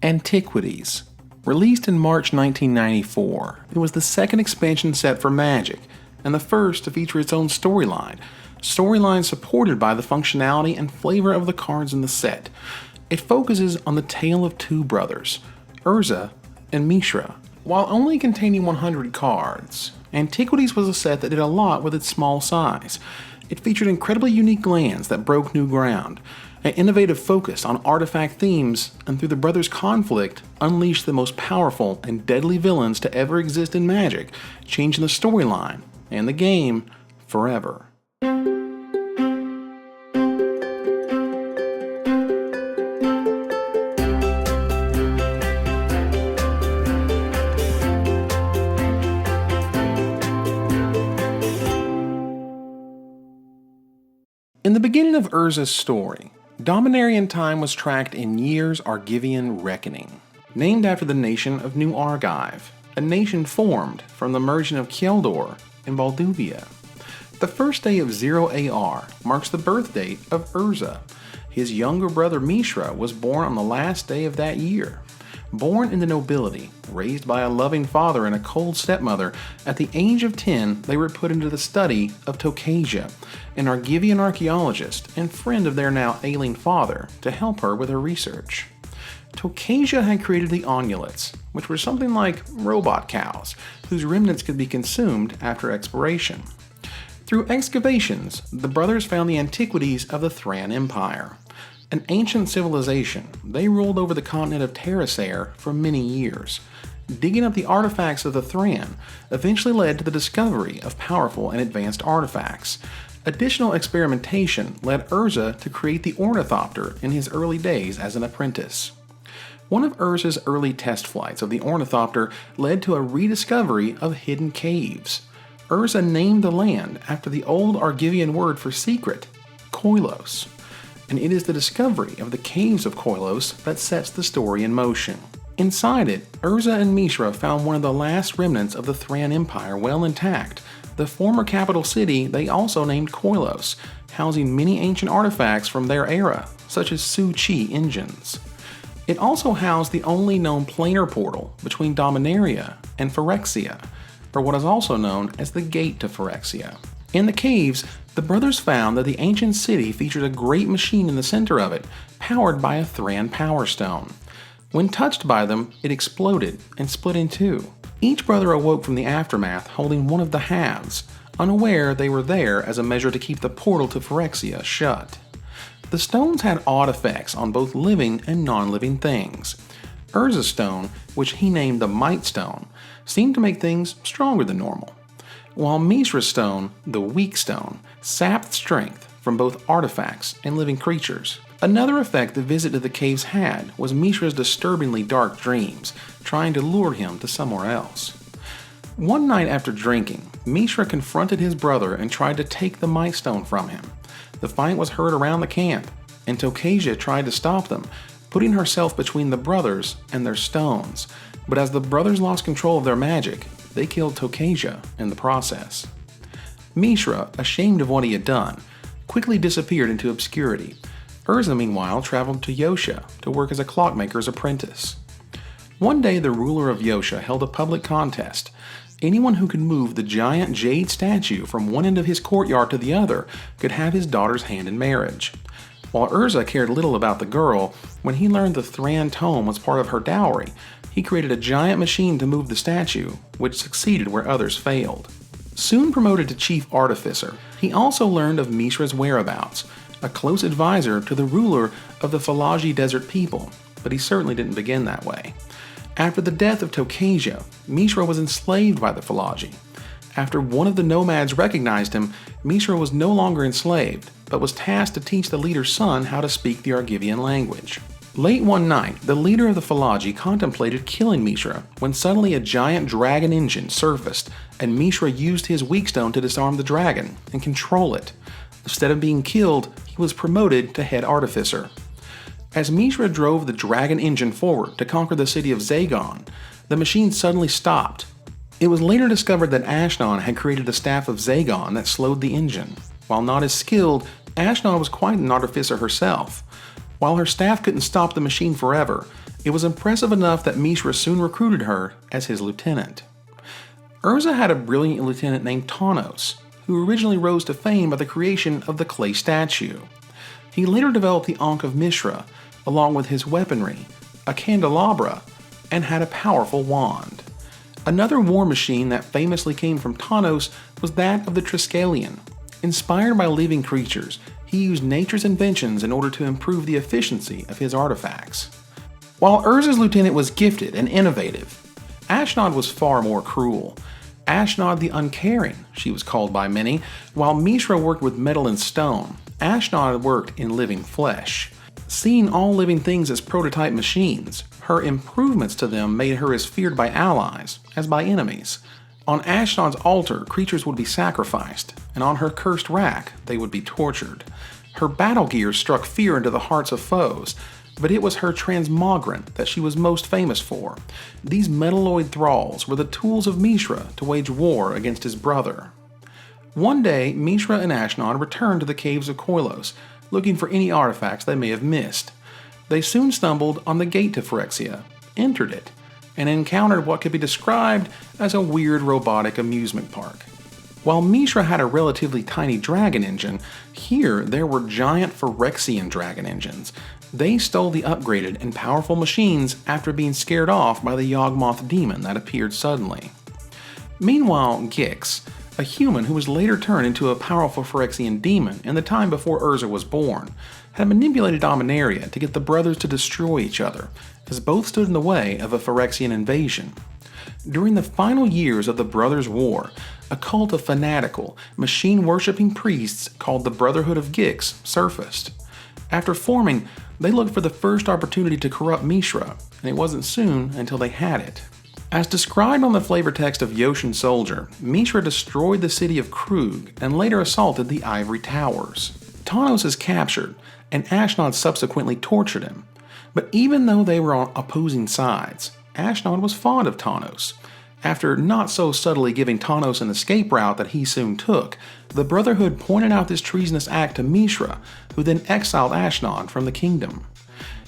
Antiquities. Released in March 1994, it was the second expansion set for Magic, and the first to feature its own storyline supported by the functionality and flavor of the cards in the set. It focuses on the tale of two brothers, Urza and Mishra. While only containing 100 cards, Antiquities was a set that did a lot with its small size. It featured incredibly unique lands that broke new ground, an innovative focus on artifact themes, and through the brothers' conflict, unleashed the most powerful and deadly villains to ever exist in Magic, changing the storyline and the game forever. In the beginning of Urza's story, Dominarian time was tracked in Year's Argivian Reckoning, named after the nation of New Argive, a nation formed from the merging of Kjeldor and Balduvia. The first day of 0 AR marks the birth date of Urza. His younger brother Mishra was born on the last day of that year. Born into nobility, raised by a loving father and a cold stepmother, at the age of 10 they were put into the study of Tokasia, an Argivian archaeologist and friend of their now ailing father, to help her with her research. Tokasia had created the Onulets, which were something like robot cows, whose remnants could be consumed after expiration. Through excavations, the brothers found the antiquities of the Thran Empire. An ancient civilization, they ruled over the continent of Terrasair for many years. Digging up the artifacts of the Thran eventually led to the discovery of powerful and advanced artifacts. Additional experimentation led Urza to create the Ornithopter in his early days as an apprentice. One of Urza's early test flights of the Ornithopter led to a rediscovery of hidden caves. Urza named the land after the old Argivian word for secret, Koilos, and it is the discovery of the caves of Koilos that sets the story in motion. Inside it, Urza and Mishra found one of the last remnants of the Thran Empire well intact. The former capital city they also named Koilos, housing many ancient artifacts from their era, such as Su-Chi engines. It also housed the only known planar portal between Dominaria and Phyrexia, or what is also known as the Gate to Phyrexia. In the caves, the brothers found that the ancient city featured a great machine in the center of it, powered by a Thran Power Stone. When touched by them, it exploded and split in two. Each brother awoke from the aftermath holding one of the halves, unaware they were there as a measure to keep the portal to Phyrexia shut. The stones had odd effects on both living and non-living things. Urza's stone, which he named the Might Stone, seemed to make things stronger than normal, while Mishra's stone, the Weak Stone, sapped strength from both artifacts and living creatures. Another effect the visit to the caves had was Mishra's disturbingly dark dreams, trying to lure him to somewhere else. One night after drinking, Mishra confronted his brother and tried to take the Might Stone from him. The fight was heard around the camp, and Tokasia tried to stop them, putting herself between the brothers and their stones. But as the brothers lost control of their magic, they killed Tokasia in the process. Mishra, ashamed of what he had done, quickly disappeared into obscurity. Urza, meanwhile, traveled to Yosha to work as a clockmaker's apprentice. One day, the ruler of Yosha held a public contest. Anyone who could move the giant jade statue from one end of his courtyard to the other could have his daughter's hand in marriage. While Urza cared little about the girl, when he learned the Thran tome was part of her dowry, he created a giant machine to move the statue, which succeeded where others failed. Soon promoted to chief artificer, he also learned of Mishra's whereabouts, a close advisor to the ruler of the Phalaji desert people, but he certainly didn't begin that way. After the death of Tokasia, Mishra was enslaved by the Phalaji. After one of the nomads recognized him, Mishra was no longer enslaved, but was tasked to teach the leader's son how to speak the Argivian language. Late one night, the leader of the Phalaji contemplated killing Mishra when suddenly a giant dragon engine surfaced, and Mishra used his Weak Stone to disarm the dragon and control it. Instead of being killed, he was promoted to head artificer. As Mishra drove the dragon engine forward to conquer the city of Zagon, the machine suddenly stopped. It was later discovered that Ashnon had created the staff of Zagon that slowed the engine. While not as skilled, Ashnon was quite an artificer herself. While her staff couldn't stop the machine forever, It was impressive enough that Mishra soon recruited her as his lieutenant. Urza had a brilliant lieutenant named Tanos, who originally rose to fame by the creation of the clay statue. He later developed the Ankh of Mishra, along with his weaponry, a candelabra, and had a powerful wand. Another war machine that famously came from Tanos was that of the Triskelion. Inspired by living creatures, he used nature's inventions in order to improve the efficiency of his artifacts. While Urza's lieutenant was gifted and innovative, Ashnod was far more cruel. Ashnod the Uncaring, she was called by many. While Mishra worked with metal and stone, Ashnod worked in living flesh. Seeing all living things as prototype machines, her improvements to them made her as feared by allies as by enemies. On Ashnod's altar, creatures would be sacrificed, and on her cursed rack, they would be tortured. Her battle gear struck fear into the hearts of foes, but it was her transmogrant that she was most famous for. These metalloid thralls were the tools of Mishra to wage war against his brother. One day, Mishra and Ashnod returned to the caves of Koilos, looking for any artifacts they may have missed. They soon stumbled on the gate to Phyrexia, entered it, and encountered what could be described as a weird robotic amusement park. While Mishra had a relatively tiny dragon engine, here there were giant Phyrexian dragon engines. They stole the upgraded and powerful machines after being scared off by the Yawgmoth demon that appeared suddenly. Meanwhile, Gix, a human who was later turned into a powerful Phyrexian demon in the time before Urza was born, had manipulated Dominaria to get the brothers to destroy each other, as both stood in the way of a Phyrexian invasion. During the final years of the Brothers' War, a cult of fanatical, machine-worshipping priests called the Brotherhood of Gix surfaced. After forming, they looked for the first opportunity to corrupt Mishra, and it wasn't soon until they had it. As described on the flavor text of Yoshin Soldier, Mishra destroyed the city of Krug and later assaulted the Ivory Towers. Tanos is captured, and Ashnod subsequently tortured him. But even though they were on opposing sides, Ashnod was fond of Tanos. After not so subtly giving Tanos an escape route that he soon took, the Brotherhood pointed out this treasonous act to Mishra, who then exiled Ashnod from the kingdom.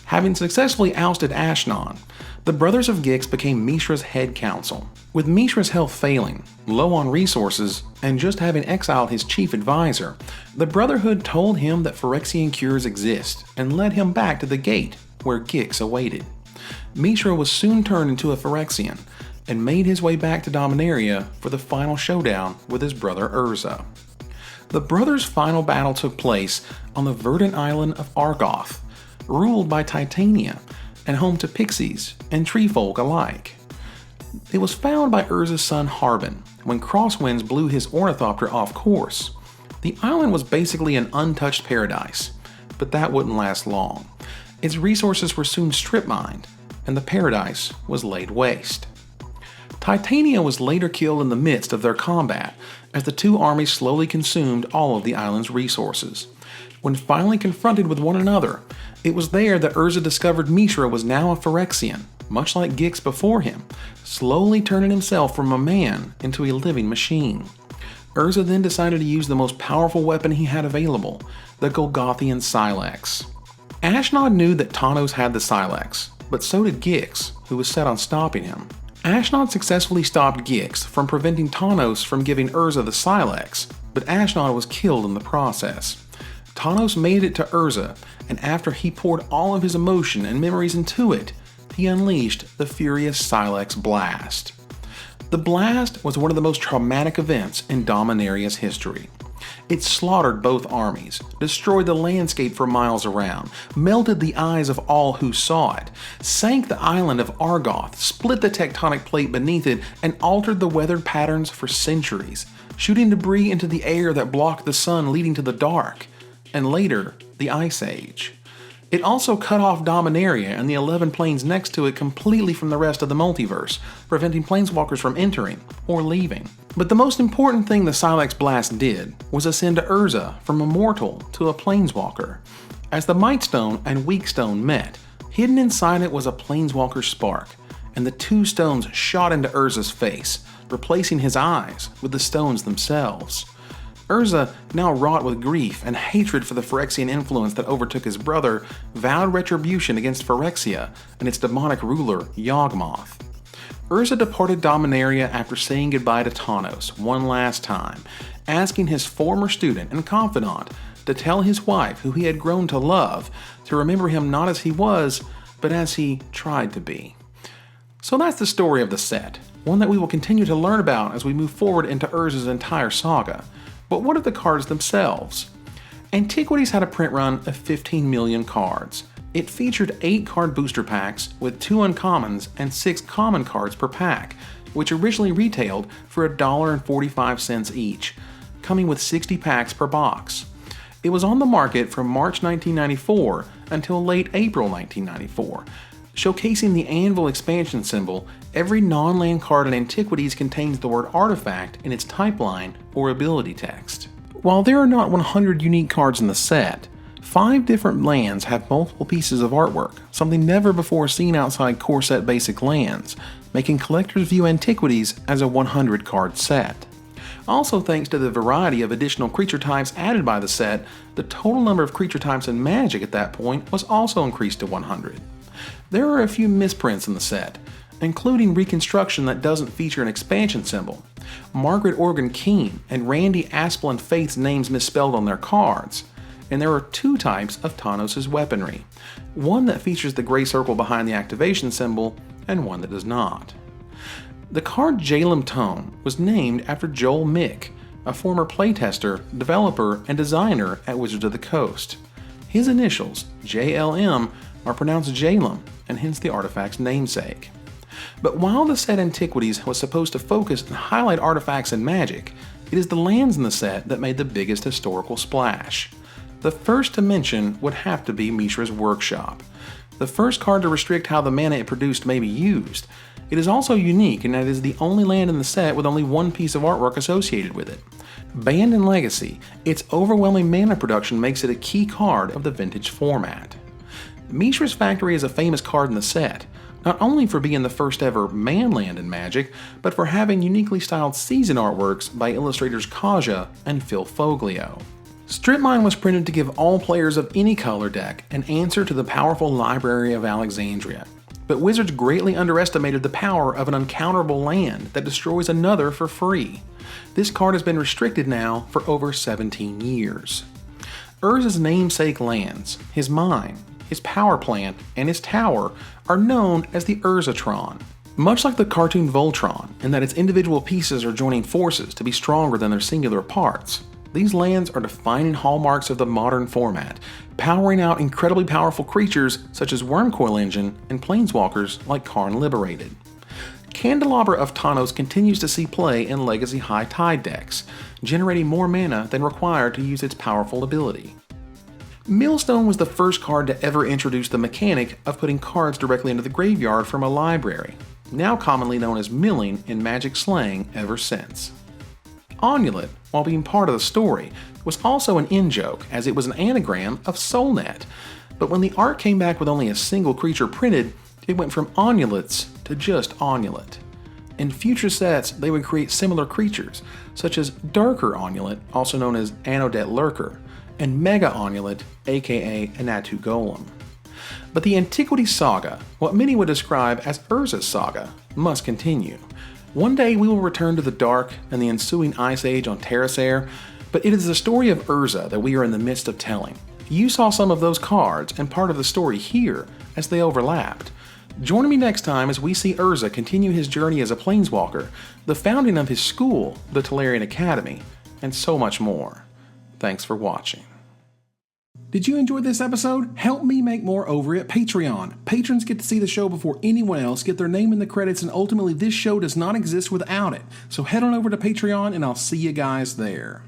Having successfully ousted Ashnod, the Brothers of Gix became Mishra's head council. With Mishra's health failing, low on resources, and just having exiled his chief advisor, the Brotherhood told him that Phyrexian cures exist and led him back to the gate where Gix awaited. Mishra was soon turned into a Phyrexian and made his way back to Dominaria for the final showdown with his brother Urza. The brothers' final battle took place on the verdant island of Argoth, ruled by Titania and home to pixies and treefolk alike. It was found by Urza's son Harbin when crosswinds blew his ornithopter off course. The island was basically an untouched paradise, but that wouldn't last long. Its resources were soon strip-mined, and the paradise was laid waste. Titania was later killed in the midst of their combat, as the two armies slowly consumed all of the island's resources. When finally confronted with one another, it was there that Urza discovered Mishra was now a Phyrexian, much like Gix before him, slowly turning himself from a man into a living machine. Urza then decided to use the most powerful weapon he had available, the Golgothian Silex. Ashnod knew that Tanos had the Silex, but so did Gix, who was set on stopping him. Ashnod successfully stopped Gix from preventing Tanos from giving Urza the Silex, but Ashnod was killed in the process. Tanos made it to Urza, and after he poured all of his emotion and memories into it, he unleashed the furious Silex Blast. The blast was one of the most traumatic events in Dominaria's history. It slaughtered both armies, destroyed the landscape for miles around, melted the eyes of all who saw it, sank the island of Argoth, split the tectonic plate beneath it, and altered the weather patterns for centuries, shooting debris into the air that blocked the sun, leading to the dark, and later, the Ice Age. It also cut off Dominaria and the 11 planes next to it completely from the rest of the multiverse, preventing planeswalkers from entering or leaving. But the most important thing the Silex Blast did was ascend Urza from a mortal to a planeswalker. As the Might Stone and Weak Stone met, hidden inside it was a planeswalker spark, and the two stones shot into Urza's face, replacing his eyes with the stones themselves. Urza, now wrought with grief and hatred for the Phyrexian influence that overtook his brother, vowed retribution against Phyrexia and its demonic ruler, Yawgmoth. Urza departed Dominaria after saying goodbye to Tawnos one last time, asking his former student and confidant to tell his wife, who he had grown to love, to remember him not as he was, but as he tried to be. So that's the story of the set, one that we will continue to learn about as we move forward into Urza's entire saga. But what of the cards themselves? Antiquities had a print run of 15 million cards. It featured 8 card booster packs with 2 uncommons and 6 common cards per pack, which originally retailed for $1.45 each, coming with 60 packs per box. It was on the market from March 1994 until late April 1994. Showcasing the Anvil expansion symbol, every non-land card in Antiquities contains the word artifact in its type line or ability text. While there are not 100 unique cards in the set, 5 different lands have multiple pieces of artwork, something never before seen outside core set basic lands, making collectors view Antiquities as a 100 card set. Also, thanks to the variety of additional creature types added by the set, the total number of creature types in Magic at that point was also increased to 100. There are a few misprints in the set, including reconstruction that doesn't feature an expansion symbol, Margaret Organ Keene and Randy Asplin Faith's names misspelled on their cards, and there are 2 types of Tawnos' weaponry, one that features the gray circle behind the activation symbol and one that does not. The card Jalem Tone was named after Joel Mick, a former playtester, developer, and designer at Wizards of the Coast. His initials, JLM, are pronounced Jalem, and hence the artifact's namesake. But while the set Antiquities was supposed to focus and highlight artifacts and magic, it is the lands in the set that made the biggest historical splash. The first to mention would have to be Mishra's Workshop, the first card to restrict how the mana it produced may be used. It is also unique in that it is the only land in the set with only 1 piece of artwork associated with it. Banned in Legacy, its overwhelming mana production makes it a key card of the vintage format. Mishra's Factory is a famous card in the set, not only for being the first ever man land in Magic, but for having uniquely styled season artworks by illustrators Kaja and Phil Foglio. Strip Mine was printed to give all players of any color deck an answer to the powerful Library of Alexandria, but Wizards greatly underestimated the power of an uncounterable land that destroys another for free. This card has been restricted now for over 17 years. Urza's namesake lands, his mine, his power plant, and his tower are known as the Urzatron. Much like the cartoon Voltron, in that its individual pieces are joining forces to be stronger than their singular parts, these lands are defining hallmarks of the modern format, powering out incredibly powerful creatures such as Wormcoil Engine and planeswalkers like Karn Liberated. Candelabra of Tawnos continues to see play in Legacy High Tide decks, generating more mana than required to use its powerful ability. Millstone was the first card to ever introduce the mechanic of putting cards directly into the graveyard from a library, now commonly known as milling in Magic slang ever since. Onulet, while being part of the story, was also an in-joke as it was an anagram of Soulnet, but when the art came back with only a single creature printed, it went from Onulets to just Onulet. In future sets, they would create similar creatures, such as Darker Onulet, also known as Anodet Lurker, and Mega Onulet, aka Anatu Golem. But the Antiquities saga, what many would describe as Urza's saga, must continue. One day we will return to the Dark and the ensuing Ice Age on Terrasair, but it is the story of Urza that we are in the midst of telling. You saw some of those cards and part of the story here as they overlapped. Join me next time as we see Urza continue his journey as a planeswalker, the founding of his school, the Tolarian Academy, and so much more. Thanks for watching. Did you enjoy this episode? Help me make more over at Patreon. Patrons get to see the show before anyone else, get their name in the credits, and ultimately this show does not exist without it. So head on over to Patreon and I'll see you guys there.